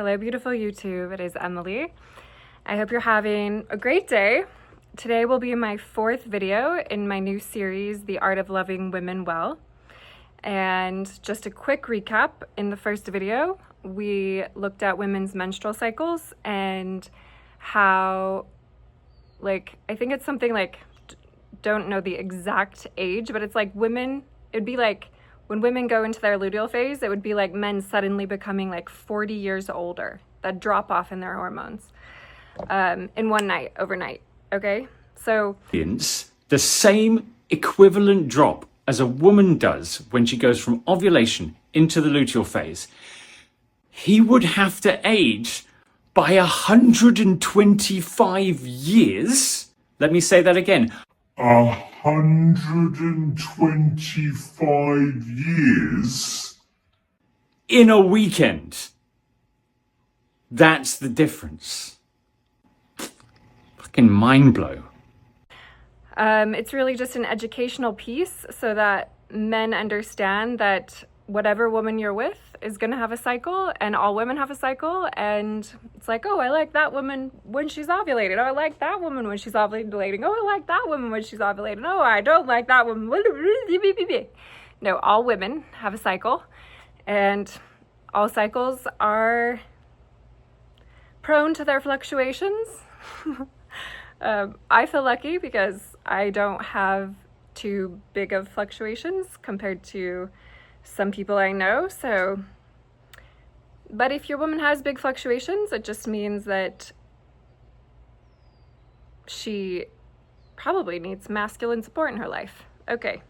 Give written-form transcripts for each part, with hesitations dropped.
Hello, beautiful YouTube. It is Emily. I hope you're having a great day. Today will be my fourth video in my new series, The Art of Loving Women Well. And just a quick recap, in the first video, we looked at women's menstrual cycles and how, I think it's something like, don't know the exact age, but it's like it'd be like when women go into their luteal phase, it would be like men suddenly becoming like 40 years older, that drop off in their hormones in one night, overnight, okay? So the same equivalent drop as a woman does when she goes from ovulation into the luteal phase, he would have to age by 125 years. Let me say that again. 125 years in a weekend. That's the difference. Fucking mind blow. It's really just an educational piece so that men understand that whatever woman you're with is going to have a cycle, and all women have a cycle, and it's like, oh, I like that woman when she's ovulating. Oh, I like that woman when she's ovulating. Oh, I like that woman when she's ovulating. Oh, I don't like that woman. No, all women have a cycle, and all cycles are prone to their fluctuations. I feel lucky because I don't have too big of fluctuations compared to some people I know. But if your woman has big fluctuations, it just means that she probably needs masculine support in her life. Okay.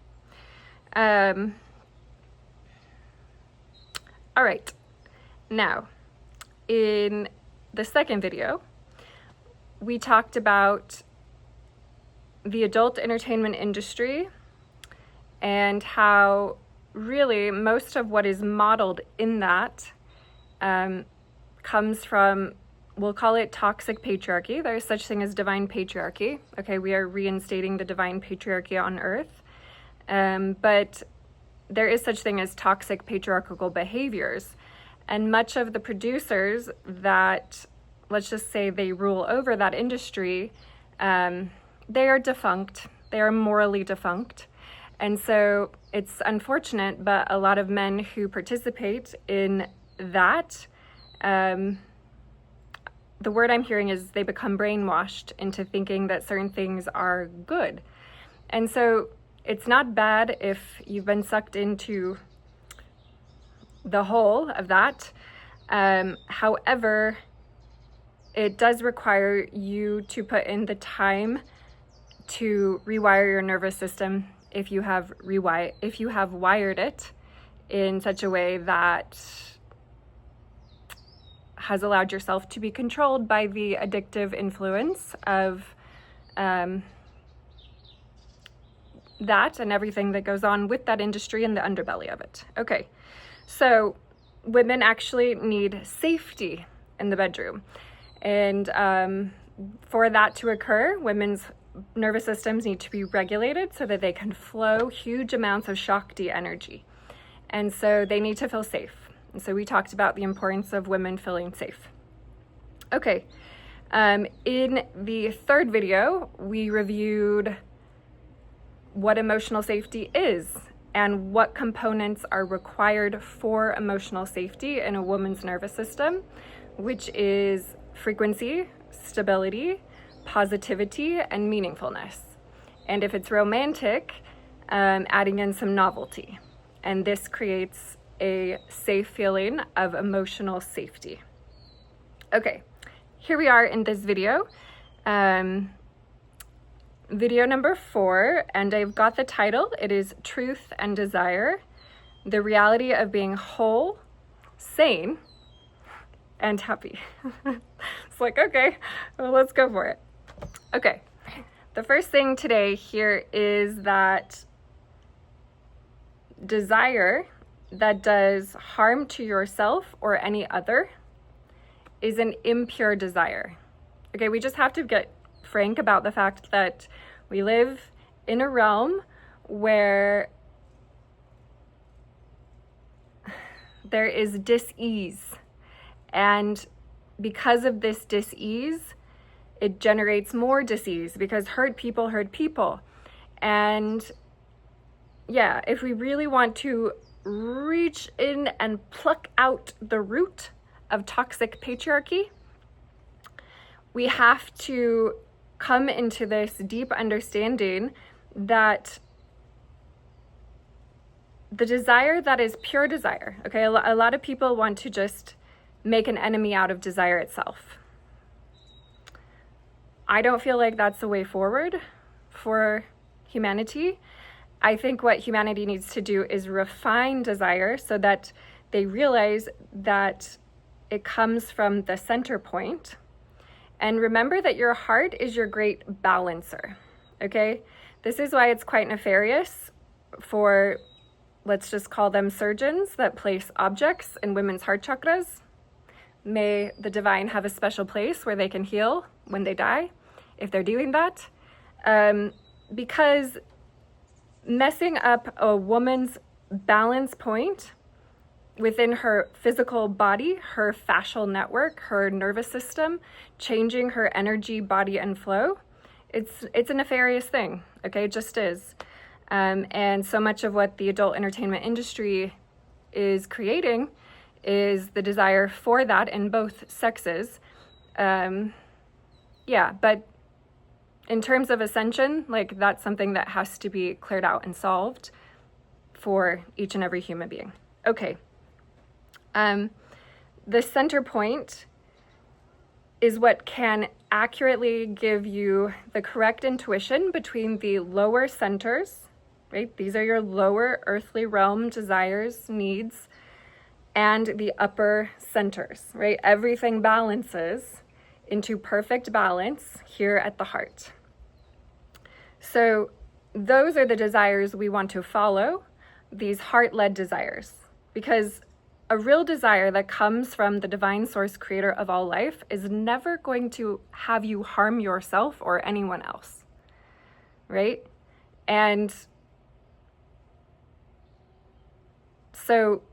All right. Now, in the second video, we talked about the adult entertainment industry and how really most of what is modeled in that comes from, we'll call it toxic patriarchy. There is such thing as divine patriarchy. Okay, we are reinstating the divine patriarchy on earth. But there is such thing as toxic patriarchal behaviors. And much of the producers that, let's just say, they rule over that industry, they are defunct. They are morally defunct. And so it's unfortunate, but a lot of men who participate in that, the word I'm hearing is they become brainwashed into thinking that certain things are good. And so it's not bad if you've been sucked into the whole of that. However, it does require you to put in the time to rewire your nervous system if you have wired it in such a way that has allowed yourself to be controlled by the addictive influence of that and everything that goes on with that industry and the underbelly of it. Okay, so women actually need safety in the bedroom. And for that to occur, women's nervous systems need to be regulated so that they can flow huge amounts of Shakti energy. And so they need to feel safe. And so we talked about the importance of women feeling safe. Okay, in the third video, we reviewed what emotional safety is and what components are required for emotional safety in a woman's nervous system, which is frequency, stability, positivity, and meaningfulness. And if it's romantic, adding in some novelty. And this creates a safe feeling of emotional safety. Okay, here we are in this video. Video number 4, and I've got the title. It is Truth and Desire, the reality of being whole, sane, and happy. It's like, okay, well, let's go for it. Okay, the first thing today here is that desire that does harm to yourself or any other is an impure desire. Okay, we just have to get frank about the fact that we live in a realm where there is dis-ease And because of this dis-ease, it generates more dis-ease because hurt people hurt people. And yeah, if we really want to reach in and pluck out the root of toxic patriarchy, we have to come into this deep understanding that the desire that is pure desire, okay, a lot of people want to just make an enemy out of desire itself. I don't feel like that's the way forward for humanity. I think what humanity needs to do is refine desire so that they realize that it comes from the center point. And remember that your heart is your great balancer, okay? This is why it's quite nefarious for, let's just call them surgeons that place objects in women's heart chakras. May the divine have a special place where they can heal when they die, if they're doing that. Because messing up a woman's balance point within her physical body, her fascial network, her nervous system, changing her energy, body, and flow, it's a nefarious thing, okay? It just is. And so much of what the adult entertainment industry is creating is the desire for that in both sexes. Yeah, but in terms of ascension, like that's something that has to be cleared out and solved for each and every human being. Okay. The center point is what can accurately give you the correct intuition between the lower centers, right? These are your lower earthly realm desires, needs, and the upper centers, right? Everything balances into perfect balance here at the heart. So those are the desires we want to follow, these heart-led desires, because a real desire that comes from the divine source creator of all life is never going to have you harm yourself or anyone else, right? And so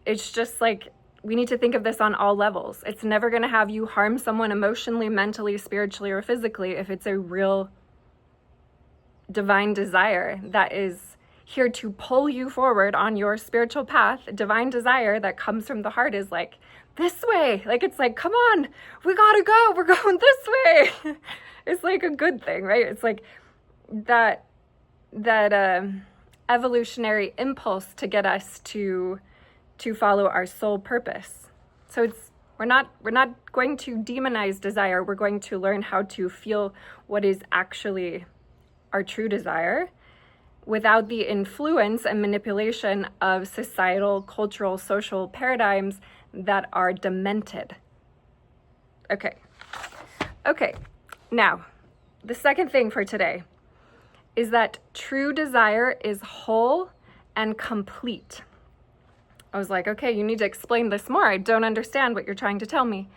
it's just like, we need to think of this on all levels. It's never going to have you harm someone emotionally, mentally, spiritually, or physically if it's a real divine desire that is here to pull you forward on your spiritual path. Divine desire that comes from the heart is like, this way. Like, it's like, come on, we gotta go. We're going this way. It's like a good thing, right? It's like that evolutionary impulse to get us to follow our soul purpose. So we're not going to demonize desire. We're going to learn how to feel what is actually our true desire without the influence and manipulation of societal, cultural, social paradigms that are demented. Okay. Now, the second thing for today is that true desire is whole and complete. I was like, okay, you need to explain this more. I don't understand what you're trying to tell me.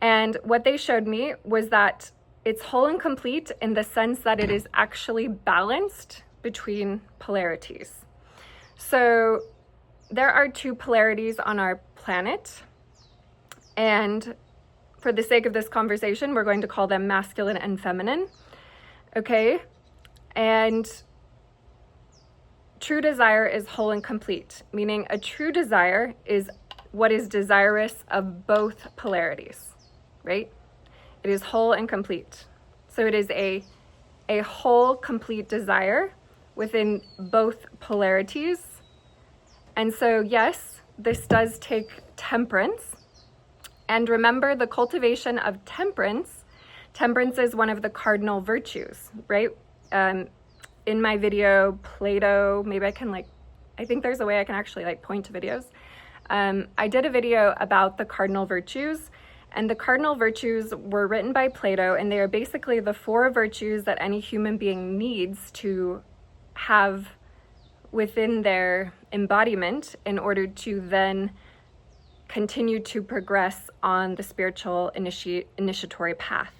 And what they showed me was that it's whole and complete in the sense that it is actually balanced between polarities. So there are two polarities on our planet. And for the sake of this conversation, we're going to call them masculine and feminine. Okay? And true desire is whole and complete, meaning a true desire is what is desirous of both polarities, right? It is whole and complete. So it is a whole, complete desire within both polarities. And so, yes, this does take temperance. And remember, the cultivation of temperance is one of the cardinal virtues, right? In my video, Plato, maybe I think there's a way I can actually point to videos. I did a video about the cardinal virtues, and the cardinal virtues were written by Plato, and they are basically the 4 virtues that any human being needs to have within their embodiment in order to then continue to progress on the spiritual initiatory path.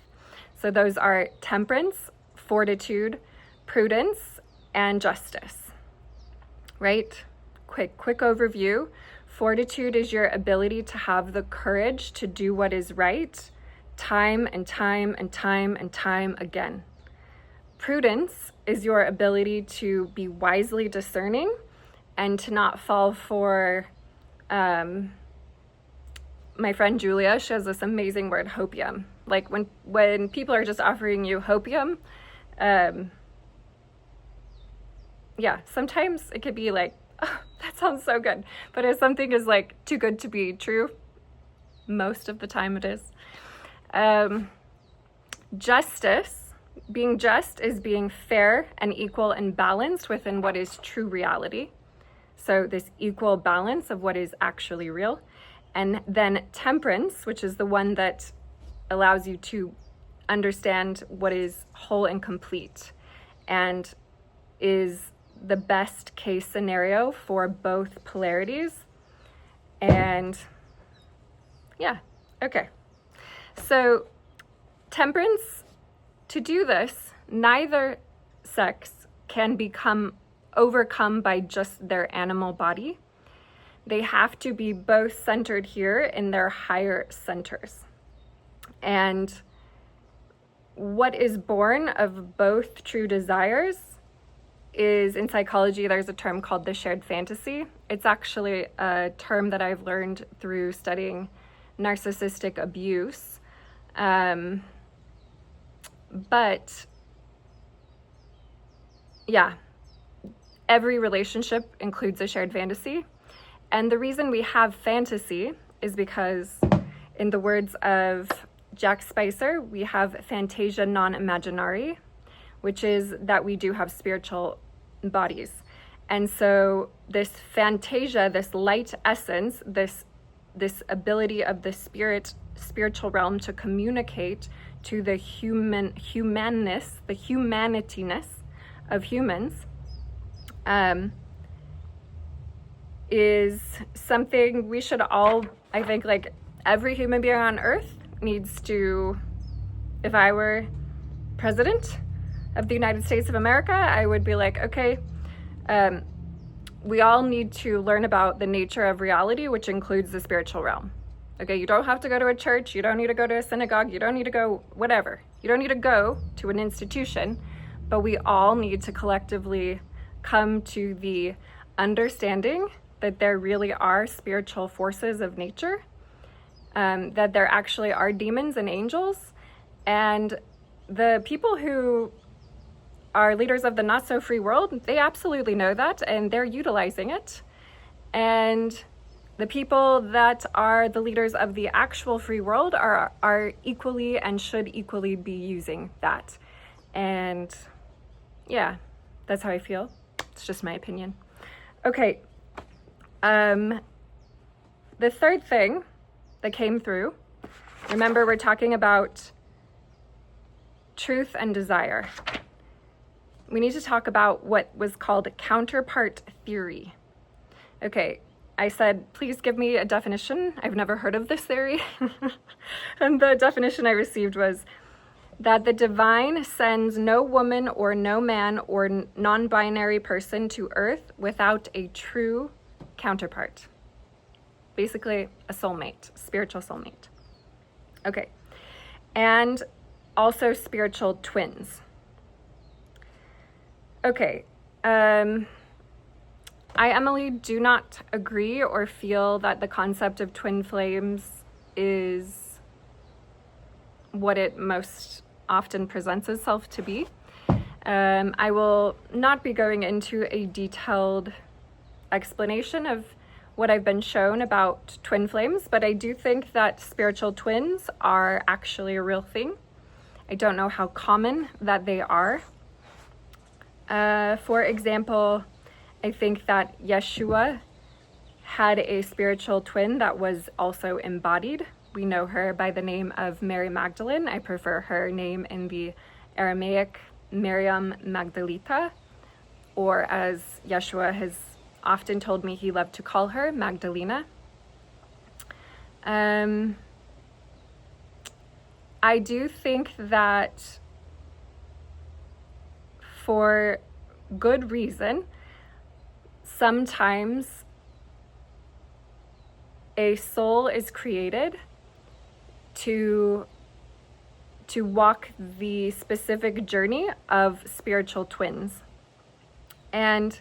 So those are temperance, fortitude, prudence, and justice, right? Quick overview Fortitude is your ability to have the courage to do what is right, time and time and time and time again. Prudence is your ability to be wisely discerning and to not fall for, my friend Julia, she has this amazing word, hopium. Like when people are just offering you hopium, yeah, sometimes it could be like, oh, that sounds so good. But if something is like too good to be true, most of the time it is. Justice, being just is being fair and equal and balanced within what is true reality. So this equal balance of what is actually real. And then temperance, which is the one that allows you to understand what is whole and complete and is the best case scenario for both polarities. And yeah, okay. So temperance, to do this, neither sex can become overcome by just their animal body. They have to be both centered here in their higher centers. And what is born of both true desires is, in psychology, there's a term called the shared fantasy. It's actually a term that I've learned through studying narcissistic abuse. But yeah, every relationship includes a shared fantasy. And the reason we have fantasy is because, in the words of Jack Spicer, we have fantasia non imaginari, which is that we do have spiritual bodies. And so this fantasia, this light essence, this ability of the spiritual realm to communicate to the humanness, the humanityness of humans, is something we should all, I think, like every human being on earth needs to, if I were president of the United States of America, I would be like, okay, we all need to learn about the nature of reality, which includes the spiritual realm. Okay, you don't have to go to a church, you don't need to go to a synagogue, you don't need to go whatever. You don't need to go to an institution, but we all need to collectively come to the understanding that there really are spiritual forces of nature, that there actually are demons and angels, and the people who are leaders of the not so free world, they absolutely know that and they're utilizing it. And the people that are the leaders of the actual free world are equally and should equally be using that. And yeah, that's how I feel. It's just my opinion. Okay. The third thing that came through, remember we're talking about truth and desire. We need to talk about what was called counterpart theory. Okay, I said, please give me a definition. I've never heard of this theory. And the definition I received was that the divine sends no woman or no man or non-binary person to earth without a true counterpart. Basically, a soulmate, spiritual soulmate. Okay, and also spiritual twins. Okay, I, Emily, do not agree or feel that the concept of twin flames is what it most often presents itself to be. I will not be going into a detailed explanation of what I've been shown about twin flames, but I do think that spiritual twins are actually a real thing. I don't know how common that they are. For example, I think that Yeshua had a spiritual twin that was also embodied. We know her by the name of Mary Magdalene. I prefer her name in the Aramaic, Miriam Magdalita, or as Yeshua has often told me he loved to call her, Magdalena. I do think that for good reason, sometimes a soul is created to walk the specific journey of spiritual twins. And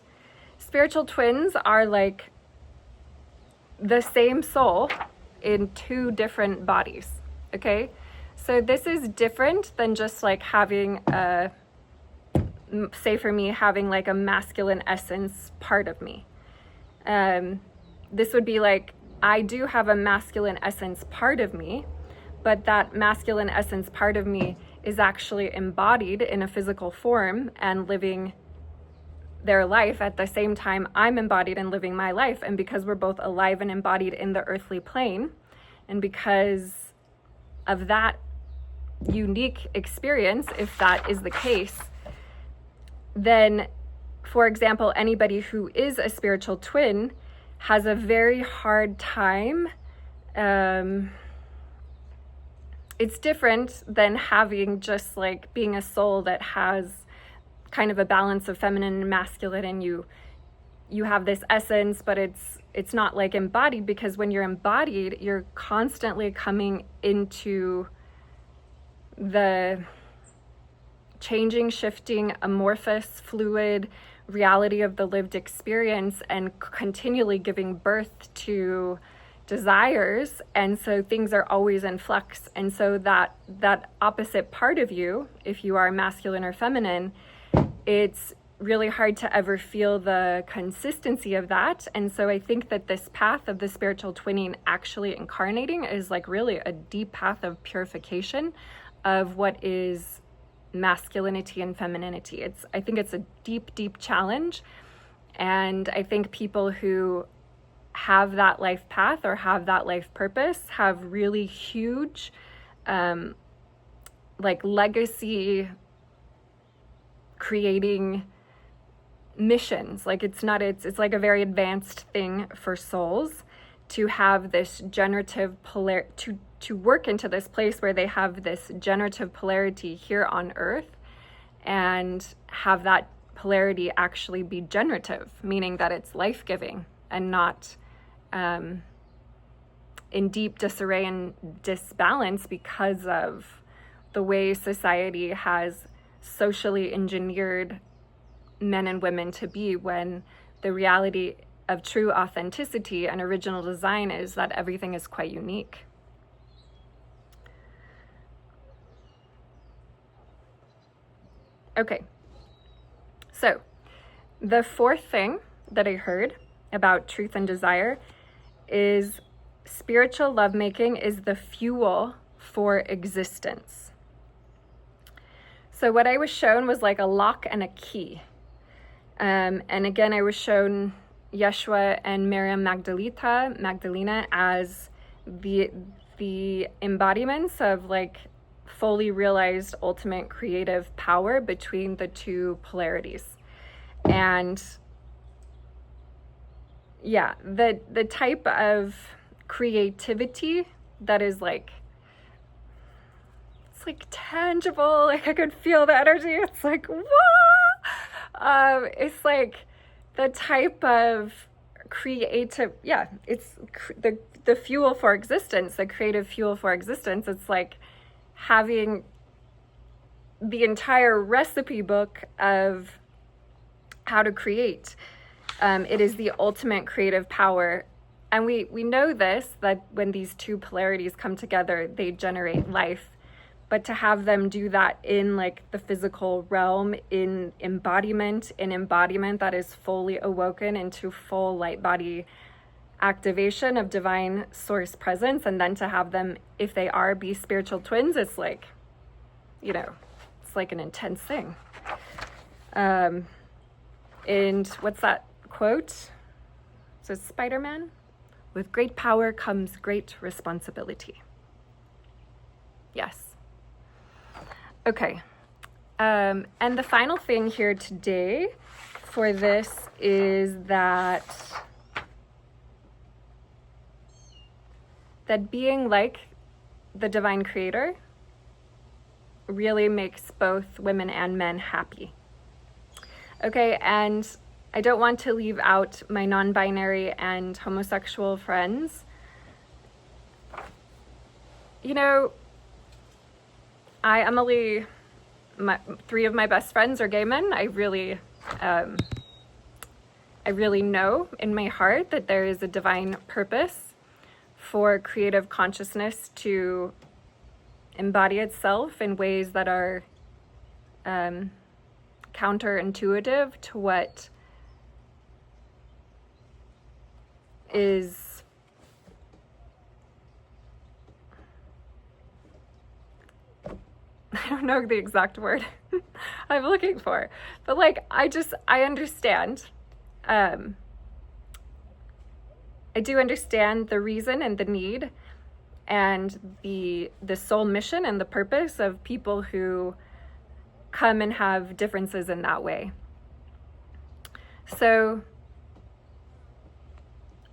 spiritual twins are like the same soul in two different bodies, okay? So this is different than just like having say for me, having like a masculine essence part of me. This would be like, I do have a masculine essence part of me, but that masculine essence part of me is actually embodied in a physical form and living their life at the same time I'm embodied and living my life. And because we're both alive and embodied in the earthly plane, and because of that unique experience, if that is the case, then, for example, anybody who is a spiritual twin has a very hard time. It's different than having just like being a soul that has kind of a balance of feminine and masculine, and you have this essence, but it's not like embodied, because when you're embodied, you're constantly coming into the changing, shifting, amorphous, fluid reality of the lived experience and continually giving birth to desires. And so things are always in flux. And so that opposite part of you, if you are masculine or feminine, it's really hard to ever feel the consistency of that. And so I think that this path of the spiritual twinning actually incarnating is like really a deep path of purification of what is masculinity and femininity. I think it's a deep, deep challenge. And I think people who have that life path or have that life purpose have really huge like legacy creating missions. Like it's like a very advanced thing for souls to have this generative to work into this place where they have this generative polarity here on earth, and have that polarity actually be generative, meaning that it's life-giving and not in deep disarray and disbalance because of the way society has socially engineered men and women to be, when the reality of true authenticity and original design is that everything is quite unique. Okay, so the fourth thing that I heard about truth and desire is spiritual lovemaking is the fuel for existence. So what I was shown was like a lock and a key. And again, I was shown Yeshua and Miriam Magdalena as the embodiments of like fully realized ultimate creative power between the two polarities. And yeah, the type of creativity that is like, it's like tangible, like I could feel the energy. It's like, whoa! It's like the type of creative, yeah, it's the fuel for existence, the creative fuel for existence. It's like having the entire recipe book of how to create. It is the ultimate creative power. And we know this, that when these two polarities come together, they generate life. But to have them do that in like the physical realm, in embodiment that is fully awoken into full light body activation of divine source presence, and then to have them, if they are, be spiritual twins, it's like, you know, it's like an intense thing. And what's that quote? So Spider-Man, with great power comes great responsibility. Yes. Okay. And the final thing here today for this is that being like the divine creator really makes both women and men happy. Okay, and I don't want to leave out my non-binary and homosexual friends you know, Emily, 3 of my best friends are gay men. I really know in my heart that there is a divine purpose for creative consciousness to embody itself in ways that are counterintuitive to what is I don't know the exact word I'm looking for, but like I understand. I do understand the reason and the need and the soul mission and the purpose of people who come and have differences in that way. So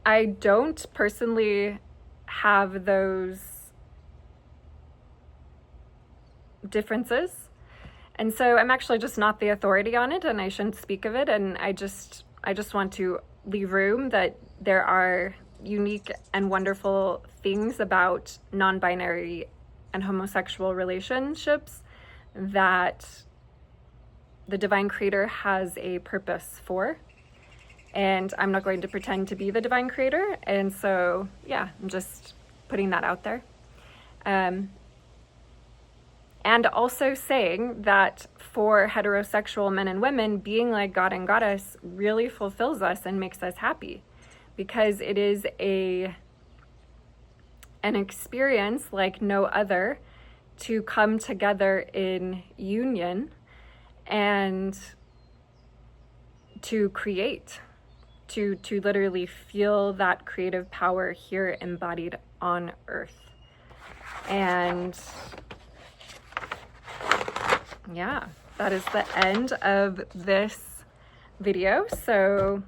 I don't personally have those differences, and so I'm actually just not the authority on it, and I shouldn't speak of it. And I just want to leave room that there are unique and wonderful things about non-binary and homosexual relationships that the divine creator has a purpose for, and I'm not going to pretend to be the divine creator. And so yeah, I'm just putting that out there. And also saying that for heterosexual men and women, being like God and Goddess really fulfills us and makes us happy, because it is an experience like no other to come together in union and to create, to literally feel that creative power here embodied on earth. And yeah, that is the end of this video. So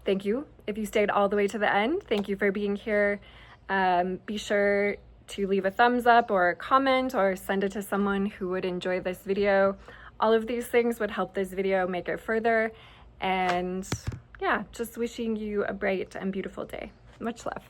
thank you if you stayed all the way to the end. Thank you for being here. Be sure to leave a thumbs up or a comment or send it to someone who would enjoy this video. All of these things would help this video make it further. And yeah, just wishing you a bright and beautiful day. Much love.